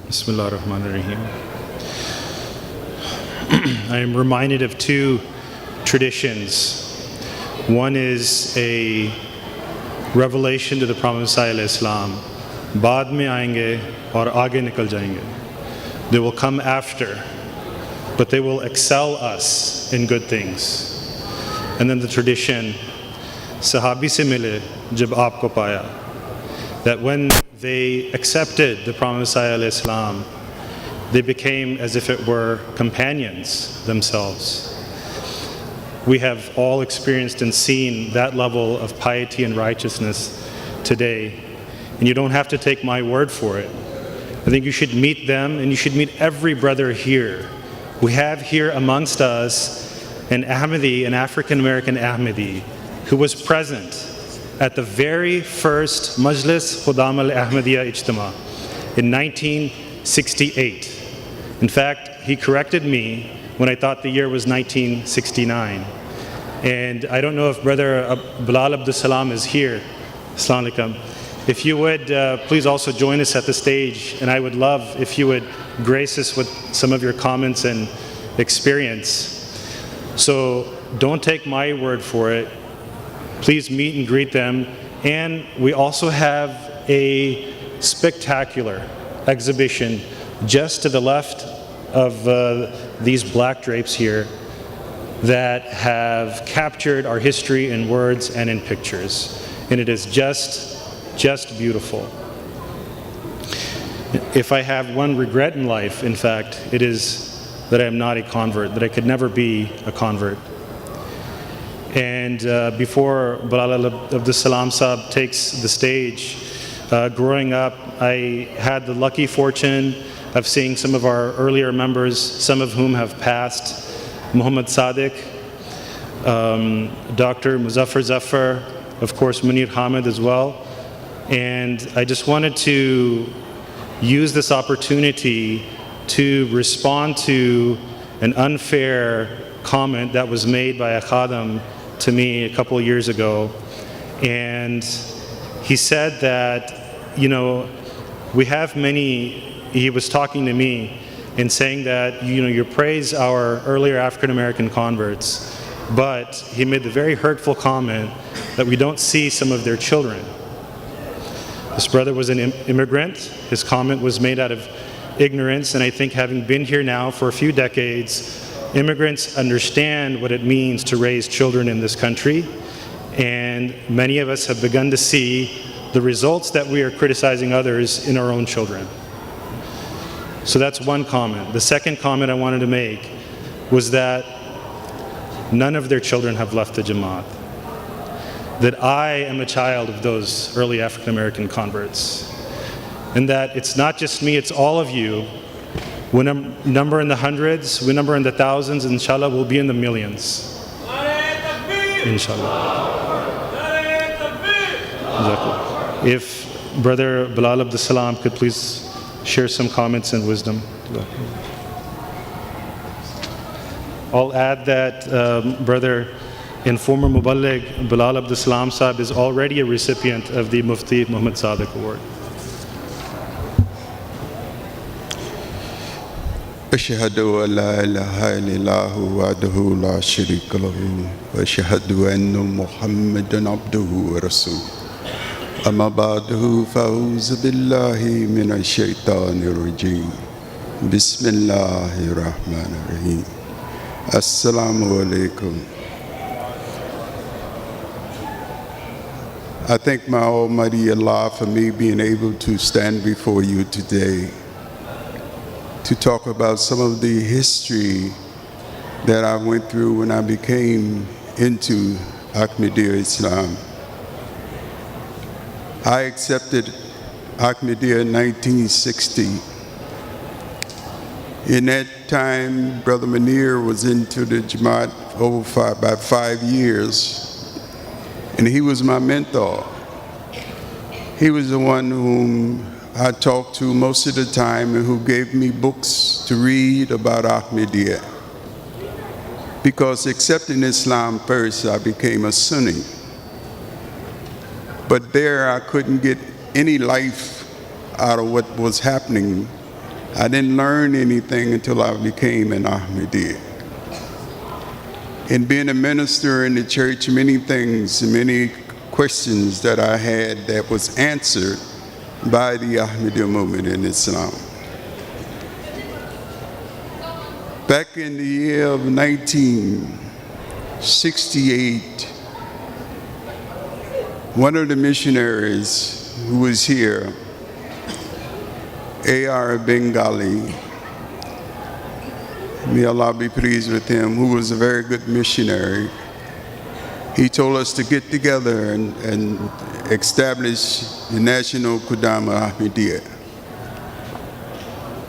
Bismillah ar-Rahman ar-Rahim. I am reminded of two traditions. One is a revelation to the Prophet Messiah Islam. Baad mein aayenge aur aage nikal jayenge. They will come after, but they will excel us in good things. And then the tradition, Sahabi se mile jab aapko paya, that when they accepted the Prophet Messiah Islam, they became as if it were companions themselves. We have all experienced and seen that level of piety and righteousness today, and you don't have to take my word for it. I think you should meet them, and you should meet every brother here. We have here amongst us an Ahmadi, an African-American Ahmadi, who was present at the very first Majlis Khudam al-Ahmadiyya Ijtema in 1968. In fact, he corrected me when I thought the year was 1969. And I don't know if Brother Bilal Abdus Salam is here. Assalamu alaikum. If you would please also join us at the stage, and I would love if you would grace us with some of your comments and experience. So don't take my word for it. Please meet and greet them. And we also have a spectacular exhibition just to the left of these black drapes here that have captured our history in words and in pictures. And it is just beautiful. If I have one regret in life, in fact, it is that I am not a convert, that I could never be a convert. And before Bilal Abdus Salam Sahab takes the stage, growing up, I had the lucky fortune of seeing some of our earlier members, some of whom have passed. Muhammad Sadiq, Dr. Muzaffar Zafar, of course Munir Hamid as well. And I just wanted to use this opportunity to respond to an unfair comment that was made by a Khadam to me a couple of years ago. And he said that, we have many, he was talking to me and saying that, you praise our earlier African-American converts, but he made the very hurtful comment that we don't see some of their children. This brother was an immigrant. His comment was made out of ignorance, and I think having been here now for a few decades, immigrants understand what it means to raise children in this country, and many of us have begun to see the results that we are criticizing others in our own children. So that's one comment. The second comment I wanted to make was that none of their children have left the Jamaat. That I am a child of those early African-American converts. And that it's not just me, it's all of you. We number in the hundreds, we number in the thousands, and inshallah we'll be in the millions. Inshallah. If Brother Bilal Abdus Salam could please share some comments and wisdom. I'll add that Brother and former Muballigh Bilal Abdus Salam Sahib is already a recipient of the Mufti Muhammad Sadiq Award. أشهد أن لا إله إلا الله وحده لا شريك له وأشهد أن محمدا عبده ورسوله أما بعد فأعوذ بالله من الشيطان الرجيم بسم الله الرحمن الرحيم السلام عليكم. I thank my Almighty Allah for me being able to stand before you today to talk about some of the history that I went through when I became into Ahmadiyya Islam. I accepted Ahmadiyya in 1960. In that time, Brother Munir was into the Jamaat about 5 years, and he was my mentor. He was the one whom I talked to most of the time and who gave me books to read about Ahmadiyya. Because accepting Islam first, I became a Sunni. But there I couldn't get any life out of what was happening I didn't learn anything until I became an Ahmadiyya. And being a minister in the church, many things, many questions that I had that was answered by the Ahmadiyya movement in Islam. Back in the year of 1968, one of the missionaries who was here, A.R. Bengali, may Allah be pleased with him, who was a very good missionary, he told us to get together and establish the National Kudama Ahmadiyya.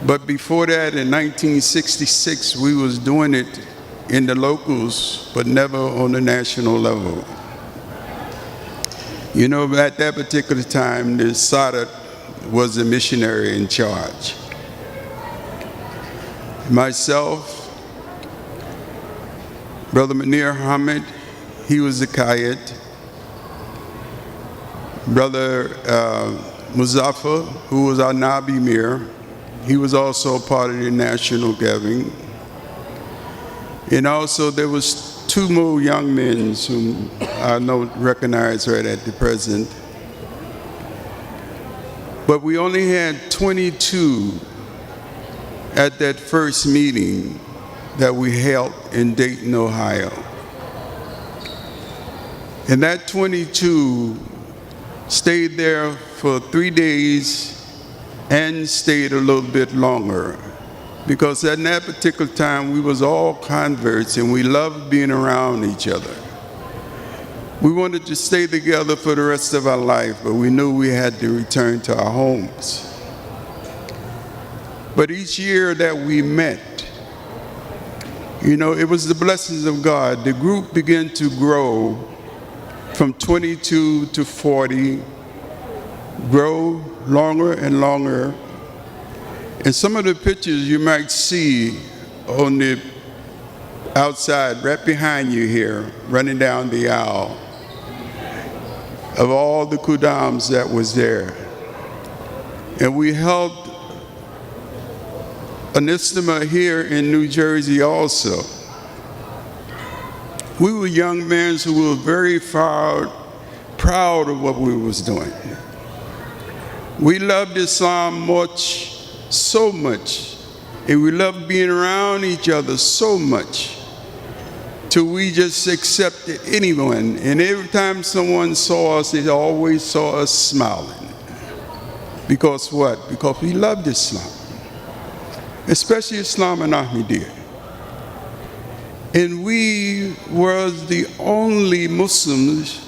But before that, in 1966, we was doing it in the locals, but never on the national level. You know, at that particular time, the Sadat was the missionary in charge. Myself, Brother Munir Hamid, he was the Qayyid. Brother Muzaffar, who was our Nabi Mir, he was also part of the national gathering. And also there was two more young men whom I don't recognize right at the present. But we only had 22 at that first meeting that we held in Dayton, Ohio. And that 22 stayed there for 3 days and stayed a little bit longer, because at that particular time we was all converts and we loved being around each other. We wanted to stay together for the rest of our life, but we knew we had to return to our homes. But each year that we met, you know, it was the blessings of God. The group began to grow from 22 to 40, grow longer and longer. And some of the pictures you might see on the outside, right behind you here, running down the aisle, of all the Kudams that was there. And we held an Ijtema here in New Jersey also. We were young men who were very proud of what we was doing. We loved Islam so much, and we loved being around each other so much, till we just accepted anyone. And every time someone saw us, they always saw us smiling. Because what? Because we loved Islam, especially Islam and Ahmadiyya. And we were the only Muslims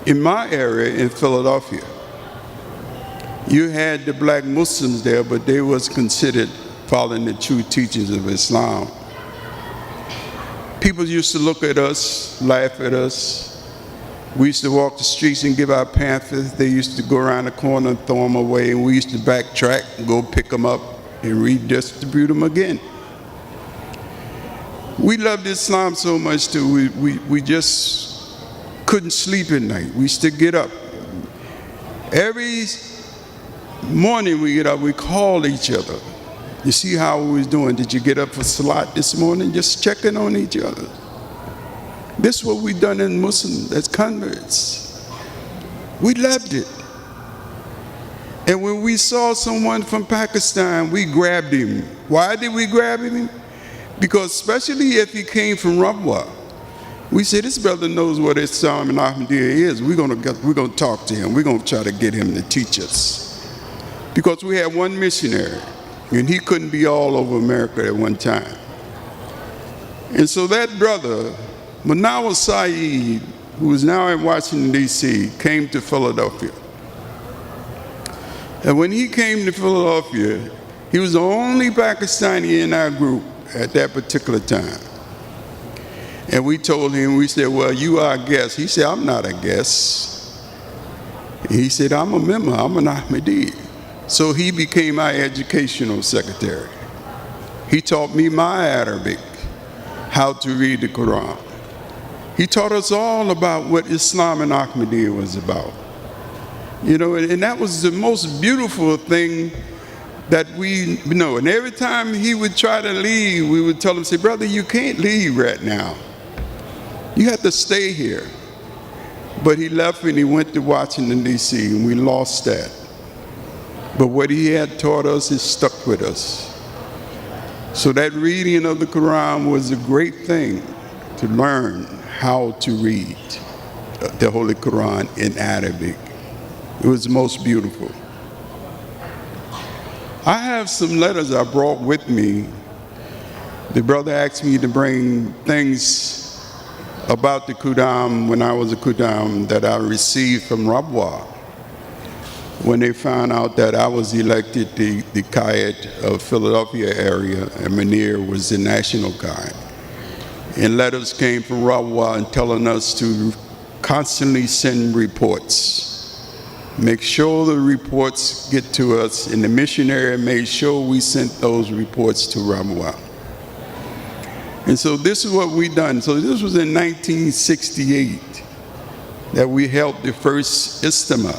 in my area in Philadelphia. You had the black Muslims there, but they was considered following the true teachings of Islam. People used to look at us, laugh at us. We used to walk the streets and give out pamphlets. They used to go around the corner and throw them away, and we used to backtrack and go pick them up and redistribute them again. We loved Islam so much too, we just couldn't sleep at night. We used to get up. Every morning we get up, we call each other. You see how we was doing? Did you get up for Salat this morning? Just checking on each other. This is what we done in Muslims as converts. We loved it. And when we saw someone from Pakistan, we grabbed him. Why did we grab him? Because especially if he came from Rabwa, we said, this brother knows what Islam and Ahmadiyya is. We're gonna talk to him. We're gonna try to get him to teach us. Because we had one missionary, and he couldn't be all over America at one time. And so that brother, Manawa Saeed, who is now in Washington, D.C., came to Philadelphia. And when he came to Philadelphia, he was the only Pakistani in our group at that particular time. And we told him, we said, well, you are a guest. He said, I'm not a guest. He said, I'm a member, I'm an Ahmadi. So he became our educational secretary. He taught me my Arabic, how to read the Quran. He taught us all about what Islam and Ahmadiyya was about. You know, and that was the most beautiful thing that we know. And every time he would try to leave, we would tell him, say, brother, you can't leave right now. You have to stay here. But he left and he went to Washington, D.C., and we lost that. But what he had taught us is stuck with us. So that reading of the Quran was a great thing to learn how to read the Holy Quran in Arabic. It was most beautiful. I have some letters I brought with me. The brother asked me to bring things about the Qudam when I was a Qudam that I received from Rabwa when they found out that I was elected the Qa'id of Philadelphia area and Munir was the national Qa'id. And letters came from Rabwa and telling us to constantly send reports. Make sure the reports get to us, and the missionary made sure we sent those reports to Rabwa. And so this is what we done. So this was in 1968 that we held the first Ijtema.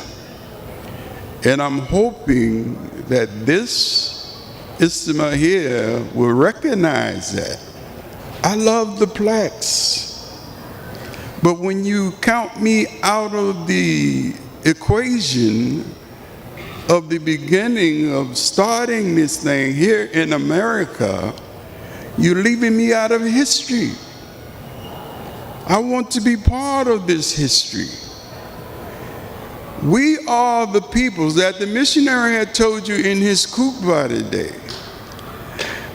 And I'm hoping that this Ijtema here will recognize that. I love the plaques. But when you count me out of the equation of the beginning of starting this thing here in America, you're leaving me out of history. I want to be part of this history. We are the peoples that the missionary had told you in his khutbah today.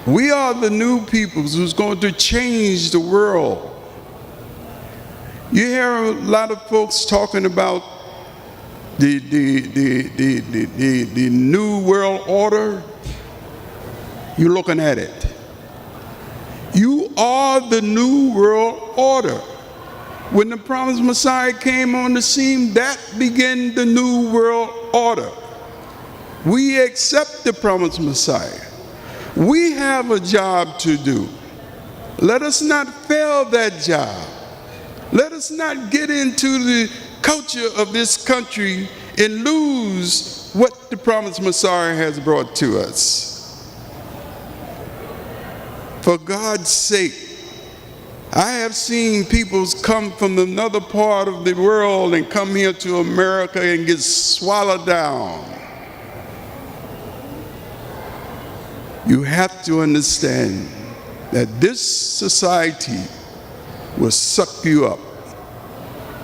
We are the new peoples who's going to change the world. You hear a lot of folks talking about the new world order. You're looking at it. You are the new world order. When the promised Messiah came on the scene, that began the new world order. We accept the promised Messiah. We have a job to do. Let us not fail that job. Let us not get into the culture of this country and lose what the promised Messiah has brought to us. For God's sake, I have seen people come from another part of the world and come here to America and get swallowed down. You have to understand that this society will suck you up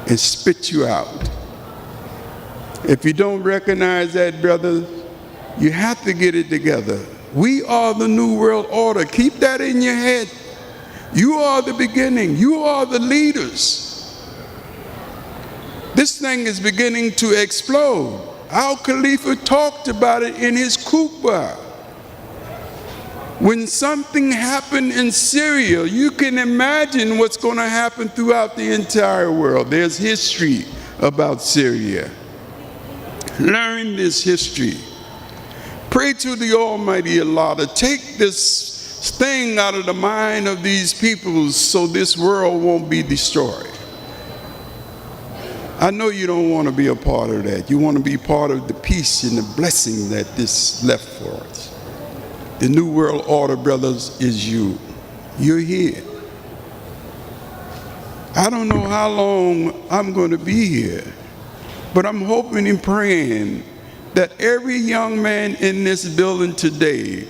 and spit you out. If you don't recognize that, brother, you have to get it together. We are the new world order. Keep that in your head. You are the beginning. You are the leaders. This thing is beginning to explode. Al Khalifa talked about it in his khutbah. When something happened in Syria, you can imagine what's going to happen throughout the entire world. There's history about Syria. Learn this history. Pray to the Almighty Allah to take this thing out of the mind of these people so this world won't be destroyed. I know you don't want to be a part of that. You want to be part of the peace and the blessing that this left for us. The new world order, brothers, is you. You're here. I don't know how long I'm going to be here, but I'm hoping and praying that every young man in this building today,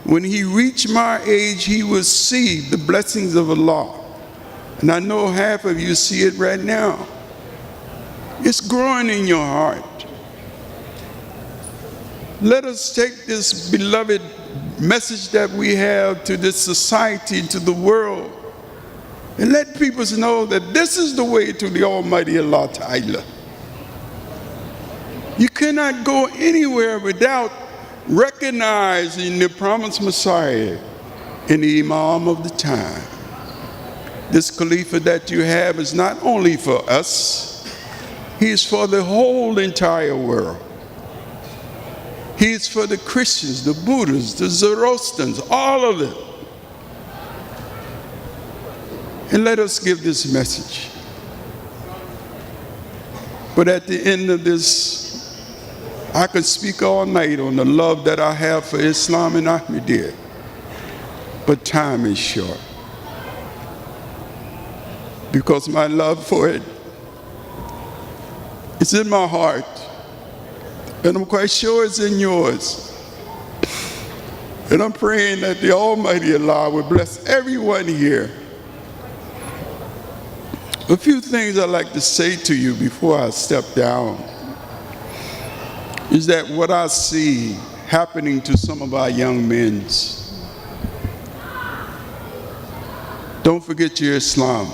when he reached my age, he will see the blessings of Allah. And I know half of you see it right now. It's growing in your heart. Let us take this beloved message that we have to this society, to the world, and let people know that this is the way to the Almighty Allah Ta'ala. You cannot go anywhere without recognizing the promised Messiah and the Imam of the time. This Khalifa that you have is not only for us, he is for the whole entire world. He is for the Christians, the Buddhists, the Zoroastrians, all of them. And let us give this message. But at the end of this I could speak all night on the love that I have for Islam and Ahmadiyya, but time is short. Because my love for it is in my heart, and I'm quite sure it's in yours. And I'm praying that the Almighty Allah will bless everyone here. A few things I'd like to say to you before I step down is that what I see happening to some of our young men, don't forget your Islam.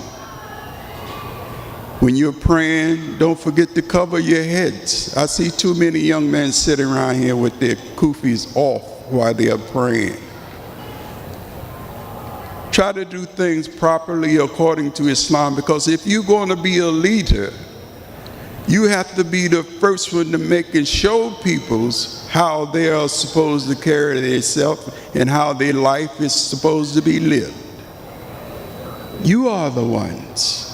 When you're praying, don't forget to cover your heads. I see too many young men sitting around here with their kufis off while they are praying. Try to do things properly according to Islam, because if you're going to be a leader, you have to be the first one to make and show people how they are supposed to carry themselves and how their life is supposed to be lived. You are the ones.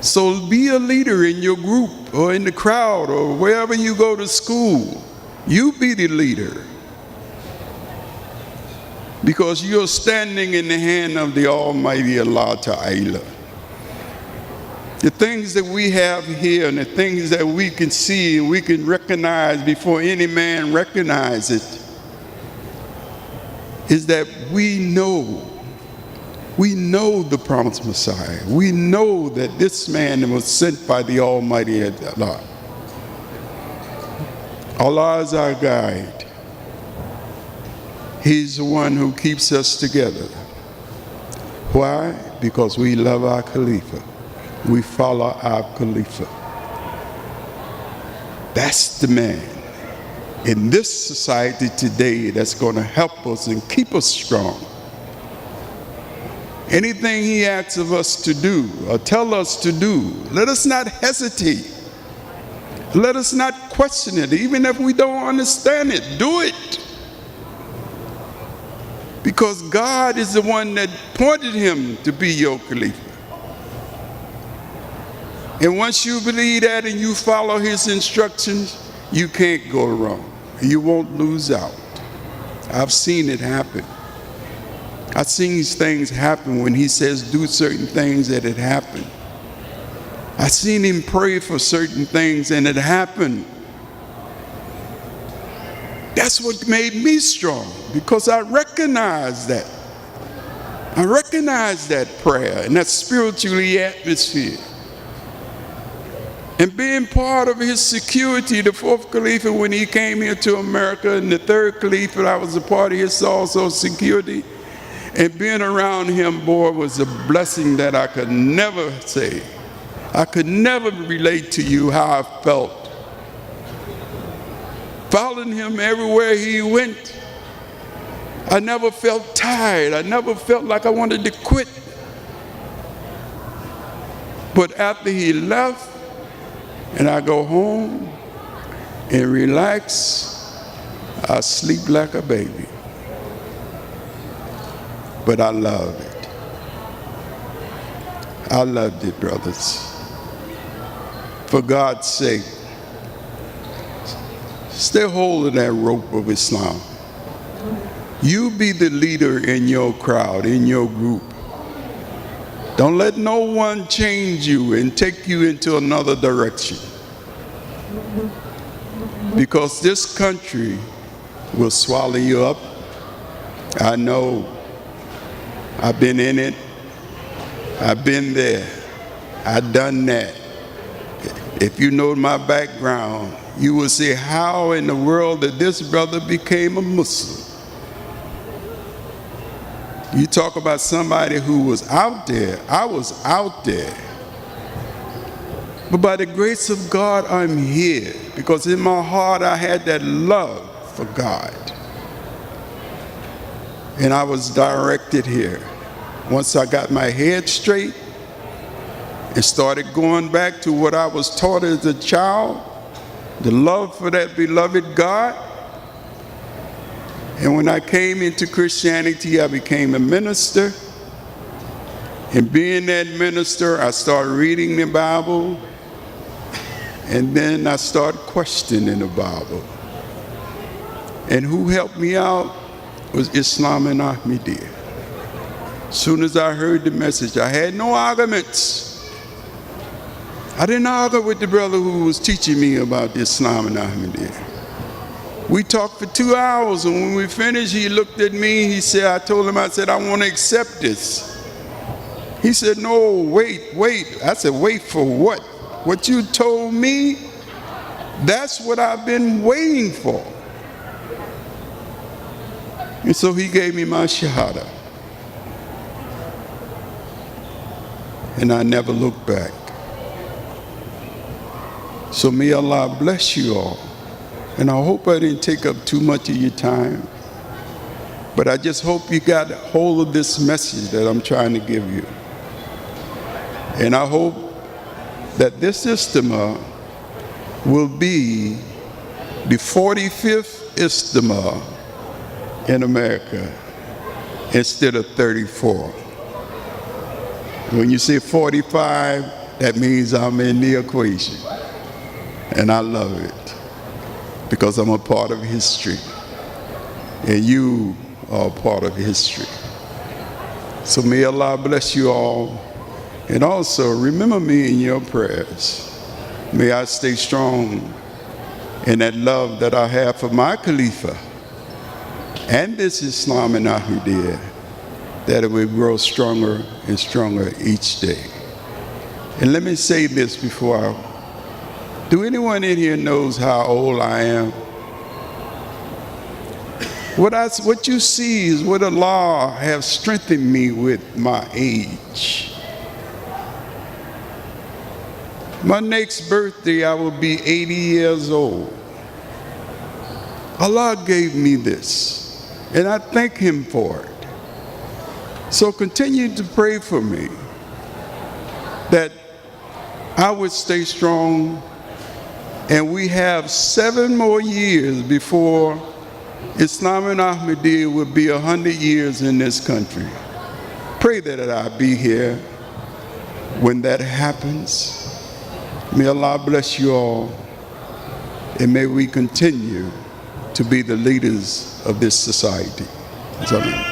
So be a leader in your group or in the crowd or wherever you go to school. You be the leader, because you're standing in the hand of the Almighty Allah Ta'ala. The things that we have here and the things that we can see and we can recognize before any man recognizes it is that we know the promised Messiah. We know that this man was sent by the Almighty Allah. Allah is our guide. He's the one who keeps us together. Why? Because we love our Khalifa. We follow our Khalifa. That's the man in this society today that's going to help us and keep us strong. Anything he asks of us to do or tell us to do, let us not hesitate. Let us not question it. Even if we don't understand it, do it. Because God is the one that appointed him to be your Khalifa. And once you believe that and you follow his instructions, you can't go wrong. You won't lose out. I've seen it happen. I've seen these things happen when he says do certain things that it happened. I've seen him pray for certain things and it happened. That's what made me strong, because I recognize that. I recognize that prayer and that spiritually atmosphere. And being part of his security, the fourth Caliph, when he came here to America, and the third Caliph, I was a part of his also security. And being around him, boy, was a blessing that I could never say. I could never relate to you how I felt. Following him everywhere he went, I never felt tired. I never felt like I wanted to quit. But after he left, and I go home and relax, I sleep like a baby. But I love it. I loved it, brothers. For God's sake, stay hold of that rope of Islam. You be the leader in your crowd, in your group. Don't let no one change you and take you into another direction. Because this country will swallow you up. I know. I've been in it. I've been there. I've done that. If you know my background, you will see how in the world that this brother became a Muslim. You talk about somebody who was out there. I was out there. But by the grace of God, I'm here. Because in my heart, I had that love for God. And I was directed here. Once I got my head straight and started going back to what I was taught as a child, the love for that beloved God. And when I came into Christianity, I became a minister. And being that minister, I started reading the Bible. And then I started questioning the Bible. And who helped me out was Islam and Ahmadiyya. As soon as I heard the message, I had no arguments. I didn't argue with the brother who was teaching me about the Islam and Ahmadiyya. We talked for 2 hours, and when we finished, he looked at me, he said, I told him, I said, I want to accept this. He said, no, wait. I said, wait for what? What you told me, that's what I've been waiting for. And so he gave me my shahada. And I never looked back. So may Allah bless you all. And I hope I didn't take up too much of your time. But I just hope you got hold of this message that I'm trying to give you. And I hope that this Ijtema will be the 45th Ijtema in America instead of 34. When you say 45, that means I'm in the equation. And I love it because I'm a part of history. And you are a part of history. So may Allah bless you all. And also remember me in your prayers. May I stay strong in that love that I have for my Khalifa and this Islam and Ahmadiyya, that it will grow stronger and stronger each day. And let me say this before do anyone in here knows how old I am? What you see is what Allah has strengthened me with my age. My next birthday, I will be 80 years old. Allah gave me this, and I thank Him for it. So continue to pray for me that I would stay strong, and we have 7 more years before Islam and Ahmadiyya will be 100 years in this country. Pray that I be here when that happens. May Allah bless you all, and may we continue to be the leaders of this society. Amen.